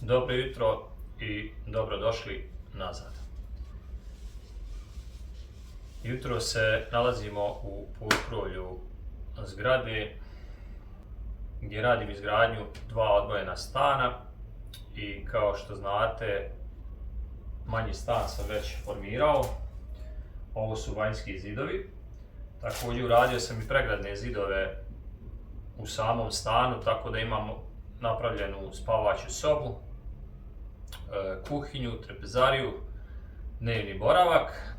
Dobro jutro i dobrodošli nazad. Jutro se nalazimo u potkrovlju zgrade gdje radim izgradnju dva odvojena stana i kao što znate manji stan sam već formirao. Ovo su vanjski zidovi. Također uradio sam i pregradne zidove u samom stanu, tako da imamo napravljenu spavaću sobu, kuhinju, trpezariju, dnevni boravak.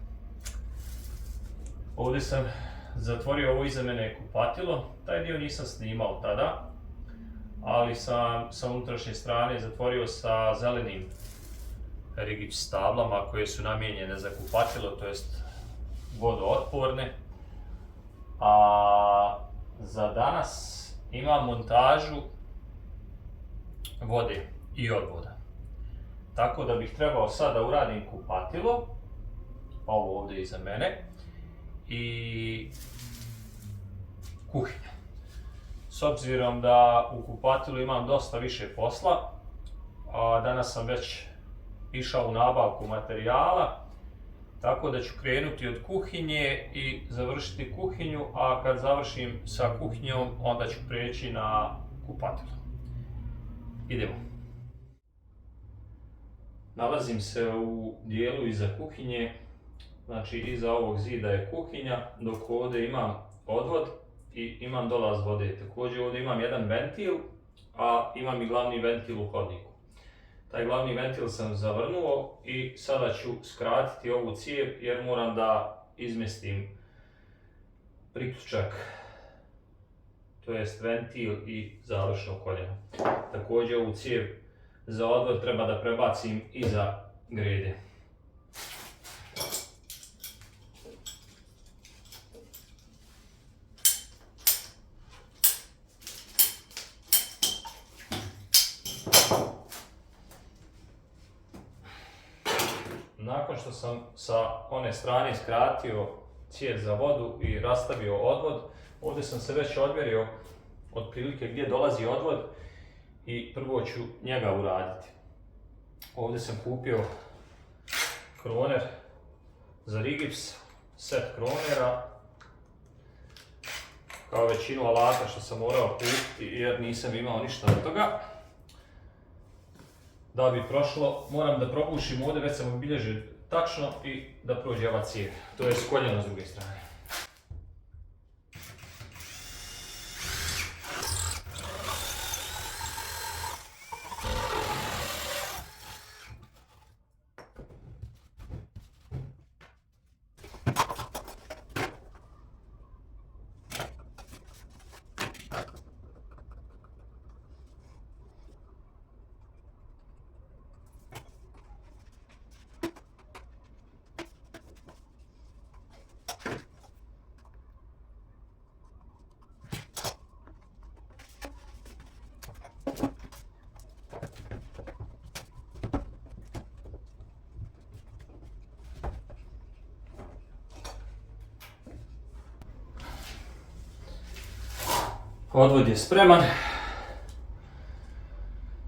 Ovdje sam zatvorio ovo iza mene kupatilo, taj dio nisam snimao tada, ali sam sa unutrašnje strane zatvorio sa zelenim rigips tablama koje su namijenjene za kupatilo, to jest vodootporne. A za danas imam montažu vode i odvoda. Tako da bih trebao sad da uradim kupatilo, ovo ovdje iza mene, i kuhinju. S obzirom da u kupatilu imam dosta više posla, a danas sam već išao u nabavku materijala, tako da ću krenuti od kuhinje i završiti kuhinju, a kad završim sa kuhinjom, onda ću prijeći na kupatilo. Idemo. Nalazim se u dijelu iza kuhinje, znači iza ovog zida je kuhinja, dok ovdje imam odvod i imam dolaz vode. Također ovdje imam jedan ventil, a imam i glavni ventil u hodniku. Taj glavni ventil sam zavrnuo i sada ću skratiti ovu cijev jer moram da izmjestim priključak, to jest ventil i završno koljeno. Također ovu cijev za odvod treba da prebacim iza grede. Nakon što sam sa one strane skratio cijev za vodu i rastavio odvod, ovdje sam se već odmjerio otprilike gdje dolazi odvod i prvo ću njega uraditi. Ovdje sam kupio kroner za rigips, set kronera, kao većinu alata što sam morao kupiti jer nisam imao ništa od toga. Da bi prošlo, moram da probušim ovdje, već sam obilježio tačno i da prođe ova cijev, to je koljeno s druge strane. Odvod je spreman.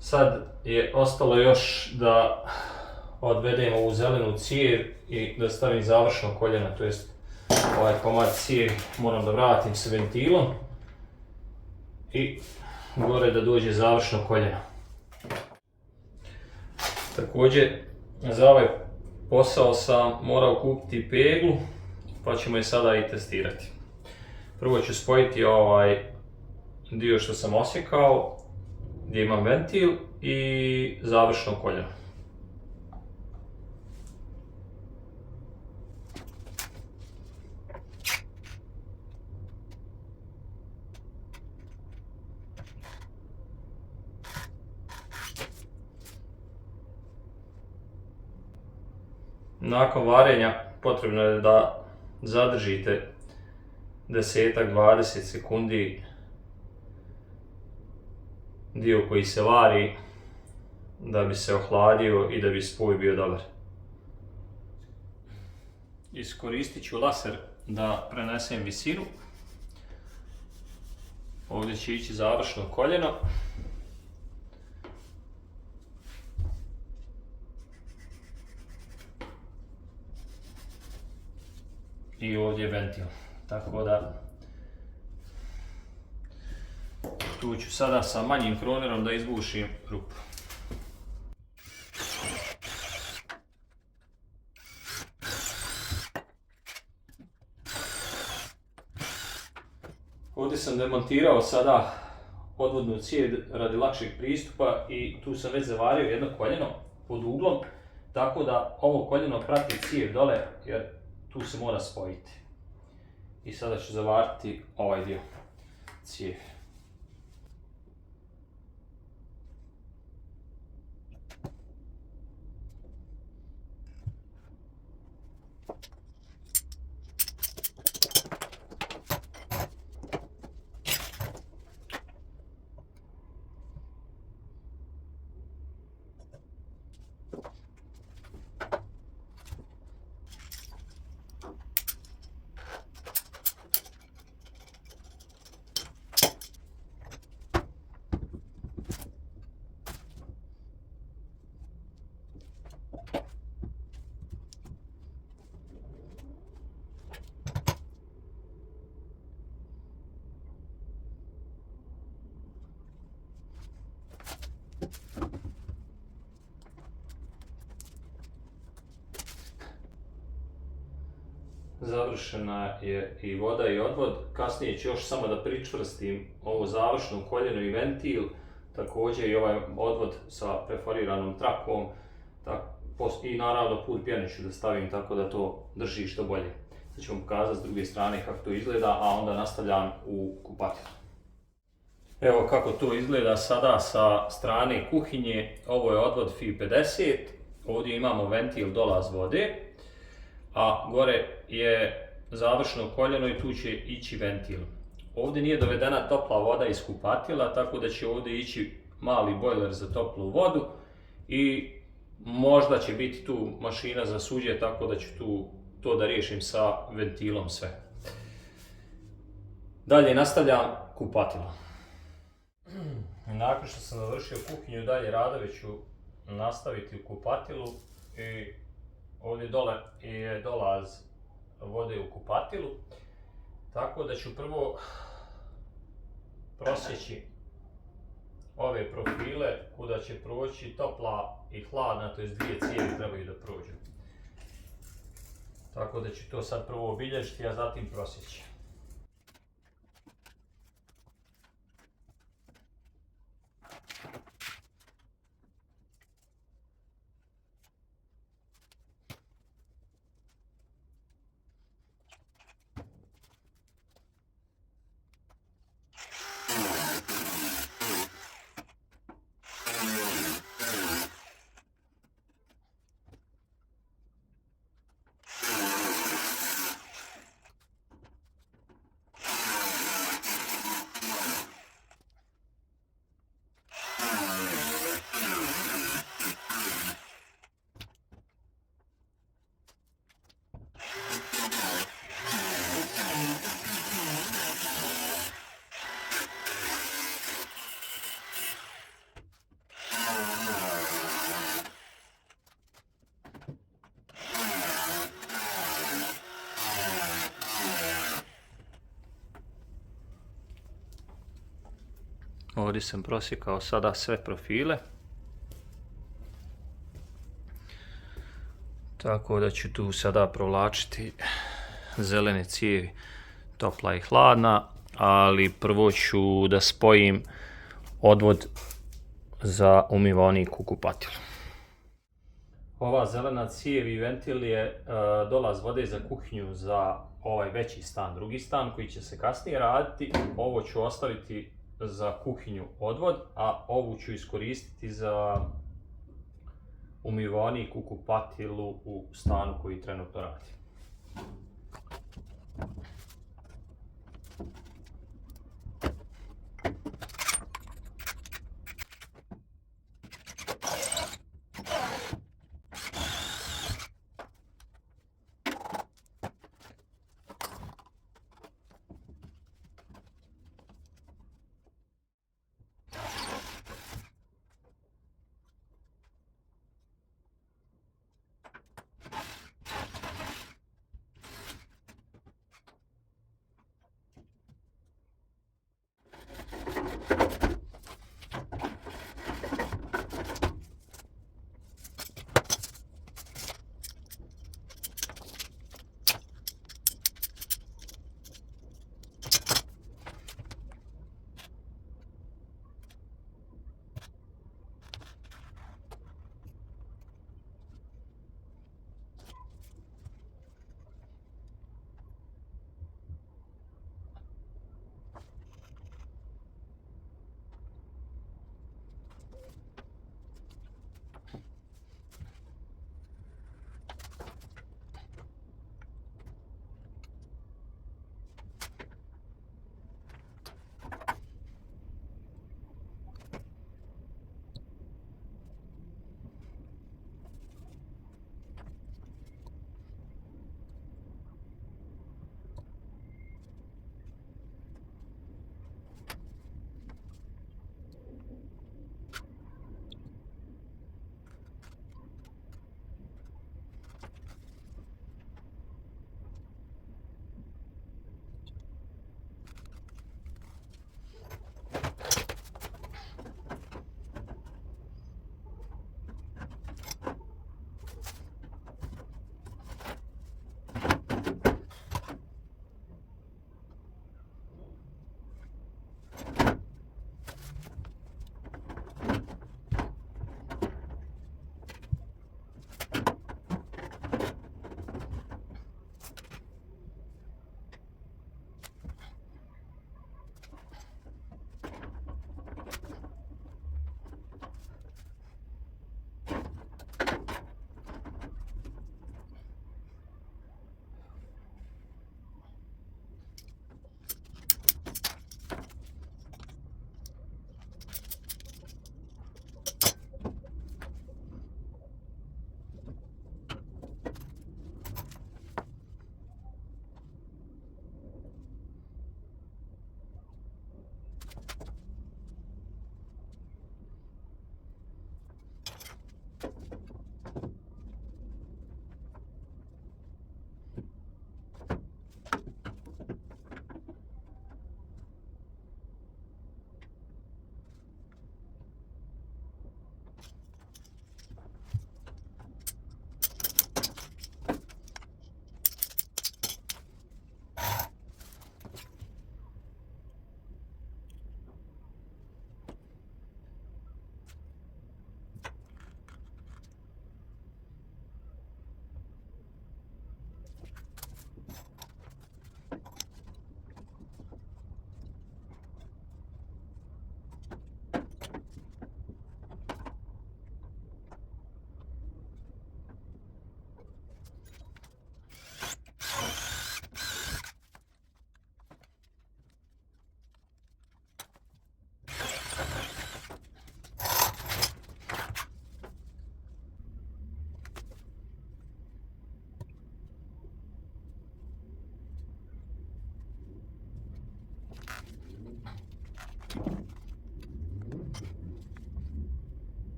Sad je ostalo još da odvedem ovu zelenu cijev i da stavim završno koljeno, to jest ovaj komad cijevi moram da vratim sa ventilom i gore da dođe završno koljeno. Također za ovaj posao sam morao kupiti peglu, pa ćemo je sada i testirati. Prvo ću spojiti ovaj dio što sam osjekao, gdje imam ventil i završno koljeno. Nakon varenja potrebno je da zadržite 10-20 sekundi dio koji se vari da bi se ohladio i da bi spoj bio dobar. Iskoristit ću laser da prenesem visinu. Ovdje će ići završno koljeno. i ovdje ventil. Tako da tu ću sada sa manjim kronerom da izbušim rupu. Ovdje sam demontirao sada odvodnu cijev radi lakšeg pristupa i tu sam već zavario jedno koljeno pod uglom, tako da ovo koljeno prati cijev dole jer tu se mora spojiti. I sada ću zavariti ovaj dio cijevi. Završena je i voda i odvod. Kasnije ću još samo da pričvrstim ovo završno koljeno i ventil, također i ovaj odvod sa perforiranom trakom i naravno put pjene ću da stavim tako da to drži što bolje. Sad ću vam pokazati s druge strane kako to izgleda, a onda nastavljam u kupatilu. Evo kako to izgleda sada sa strane kuhinje. Ovo je odvod FI50, ovdje imamo ventil dolaz vode, a gore je završno koljeno i tu će ići ventil. Ovdje nije dovedena topla voda iz kupatila, tako da će ovdje ići mali bojler za toplu vodu i možda će biti tu mašina za suđe, tako da ću to da riješim sa ventilom sve. Dalje nastavljam kupatilo. Nakon što sam završio kuhinju, dalje radove ću nastaviti u kupatilu i ovdje dole je dolaz vode u kupatilu, tako da ću prvo prosjeći ove profile kuda će proći topla i hladna, to jest dvije cijevi trebaju da prođu. Tako da ću to sad prvo obilježiti, a zatim prosjeći. Ovdje sam prosjekao sada sve profile. Tako da ću tu sada provlačiti zelene cijevi, topla i hladna, ali prvo ću da spojim odvod za umivaonik u kupatilu. Ova zelena cijev i ventil je dolaz vode za kuhinju za ovaj veći stan, drugi stan koji će se kasnije raditi. Ovo ću ostaviti za kuhinju odvod, a ovu ću iskoristiti za umivaonik u kupatilu u stanu koji trenutno radi.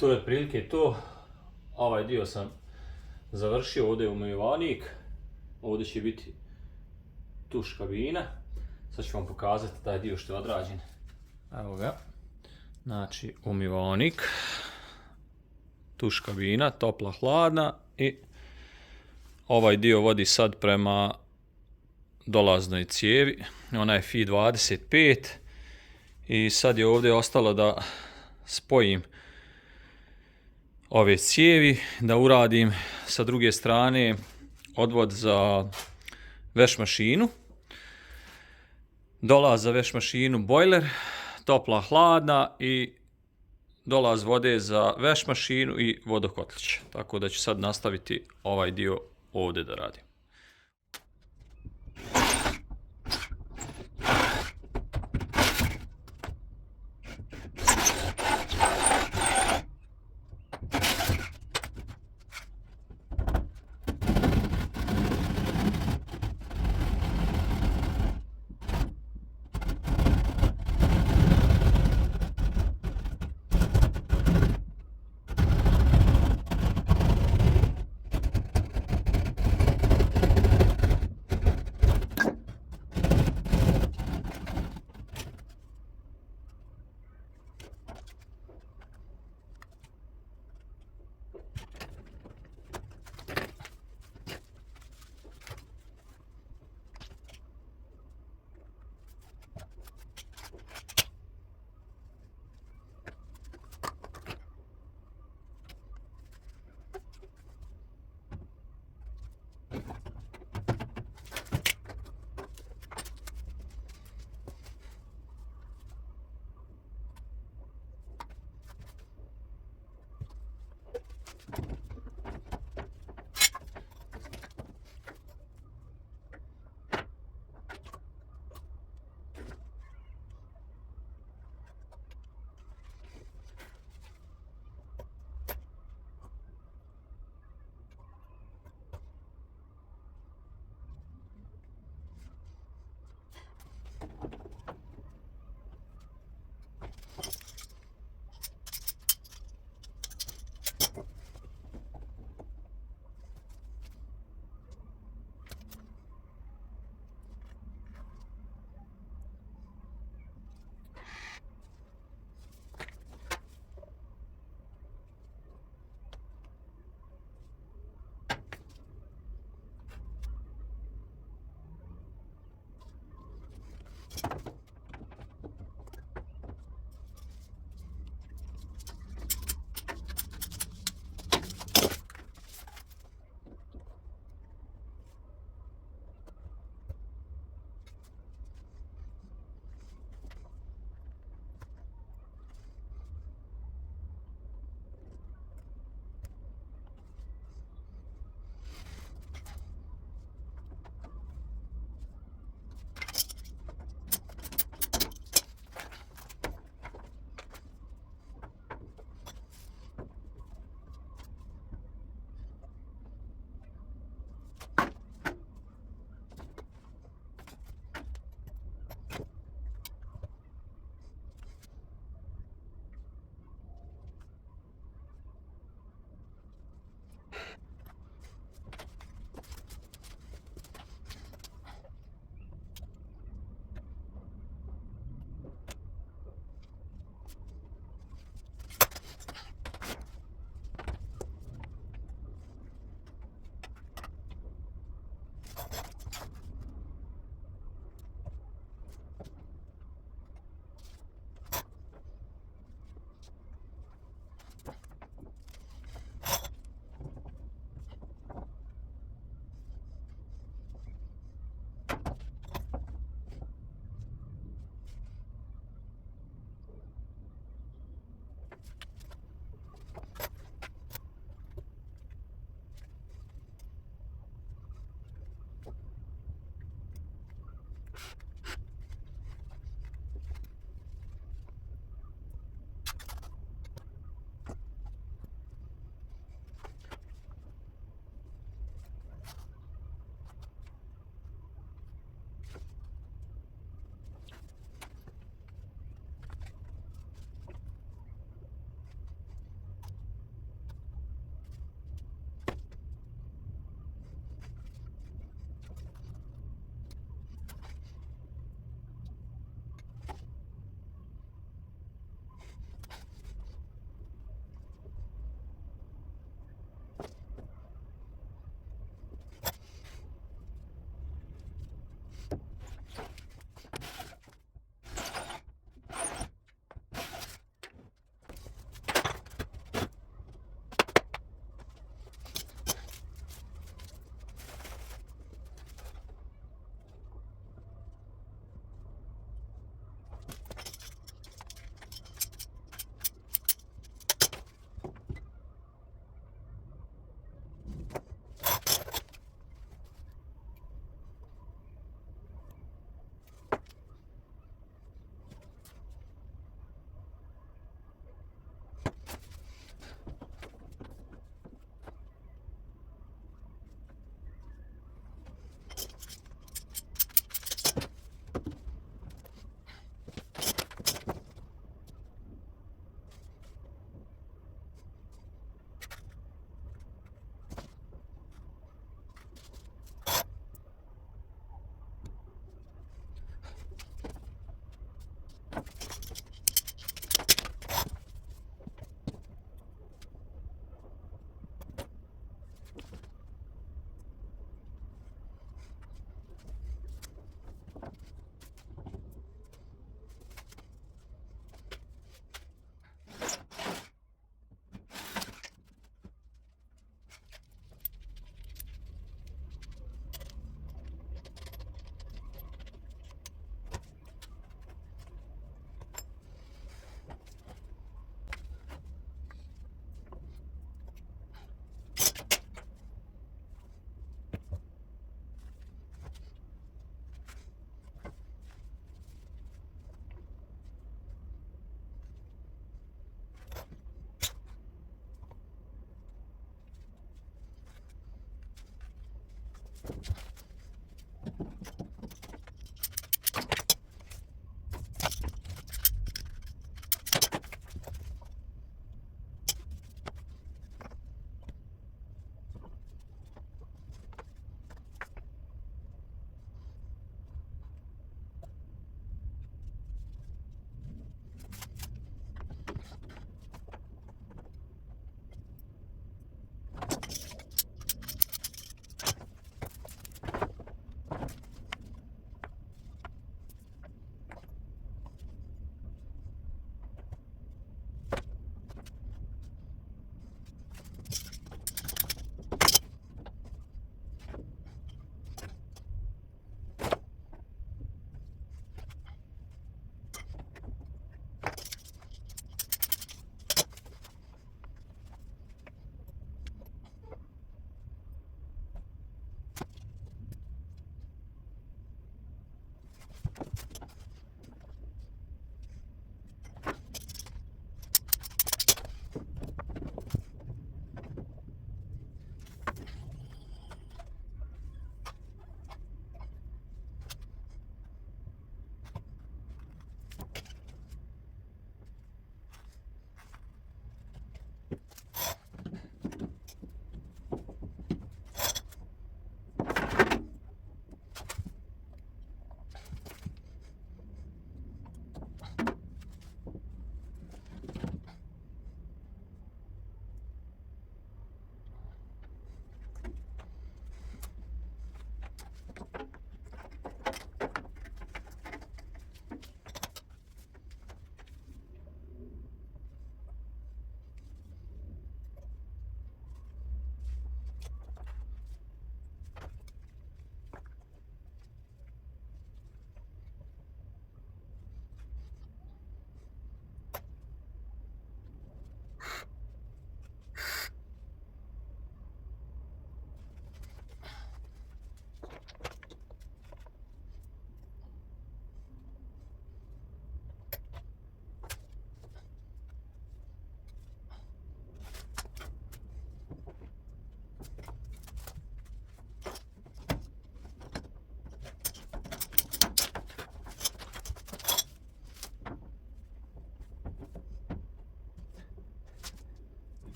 To je otprilike to. Ovaj dio sam završio, ovdje je umivanik. Ovdje će biti tuš kabina. Sad ću vam pokazati taj dio što je odrađen. Evo ga. Znači umivanik. Tuš kabina, topla, hladna i ovaj dio vodi sad prema dolaznoj cijevi. Ona je Fi 25 i sad je ovdje ostalo da spojim ove cijevi, da uradim sa druge strane odvod za veš mašinu. Dolaz za veš mašinu, bojler, topla, hladna i dolaz vode za veš mašinu i vodokotlić. Tako da ću sad nastaviti ovaj dio ovdje da radim.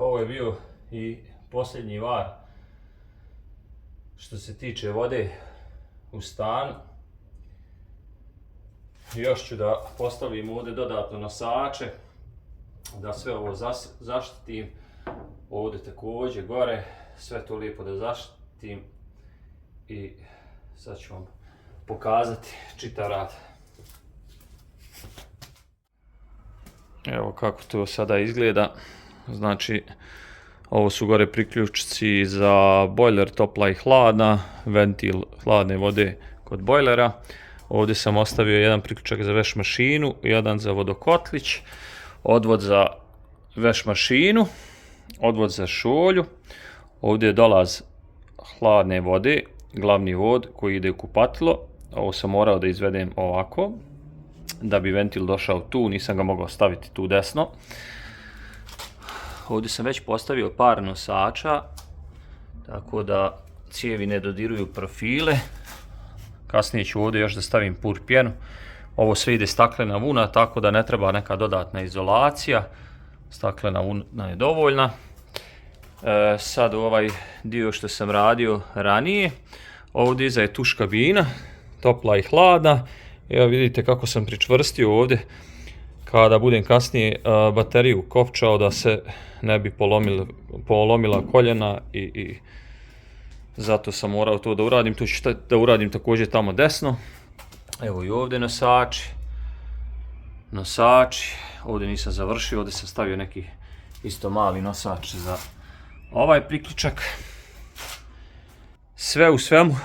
Ovo je bio i posljednji var što se tiče vode u stanu. Još ću da postavim ovdje dodatno nosače, da sve ovo zaštitim. Ovdje također gore, sve to lijepo da zaštitim i sad ću vam pokazati čitav rad. Evo kako to sada izgleda. Znači, ovo su gore priključci za bojler topla i hladna, ventil hladne vode kod bojlera. Ovdje sam ostavio jedan priključak za veš mašinu, jedan za vodokotlić, odvod za veš mašinu, odvod za šolju. Ovdje je dolaz hladne vode, glavni vod koji ide u kupatilo. Ovo sam morao da izvedem ovako, da bi ventil došao tu, nisam ga mogao staviti tu desno. Ovdje sam već postavio par nosača, tako da cijevi ne dodiruju profile. Kasnije ću ovdje još da stavim pur pjenu. Ovo sve ide staklena vuna, tako da ne treba neka dodatna izolacija. Staklena vuna je dovoljna. Sad ovaj dio što sam radio ranije. Ovdje iza je tuš kabina, topla i hladna. Evo vidite kako sam pričvrstio ovdje kada budem kasnije bateriju kopčao da se ne bi polomila koljena i zato sam morao to da uradim. To ću da uradim također tamo desno. Evo i ovdje nosači. Ovdje nisam završio, ovdje sam stavio neki isto mali nosač za ovaj priključak. Sve u svemu,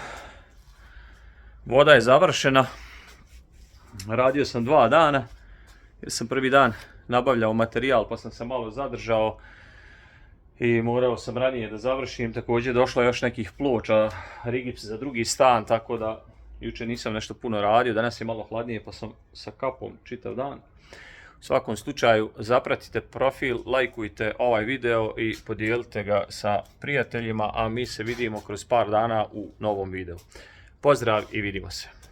voda je završena. Radio sam 2 dana, jer sam prvi dan nabavljao materijal pa sam se malo zadržao i morao sam ranije da završim. Također došlo još nekih ploča, rigips za drugi stan, tako da jučer nisam nešto puno radio, danas je malo hladnije pa sam sa kapom čitav dan. U svakom slučaju zapratite profil, lajkujte ovaj video i podijelite ga sa prijateljima, a mi se vidimo kroz par dana u novom videu. Pozdrav i vidimo se!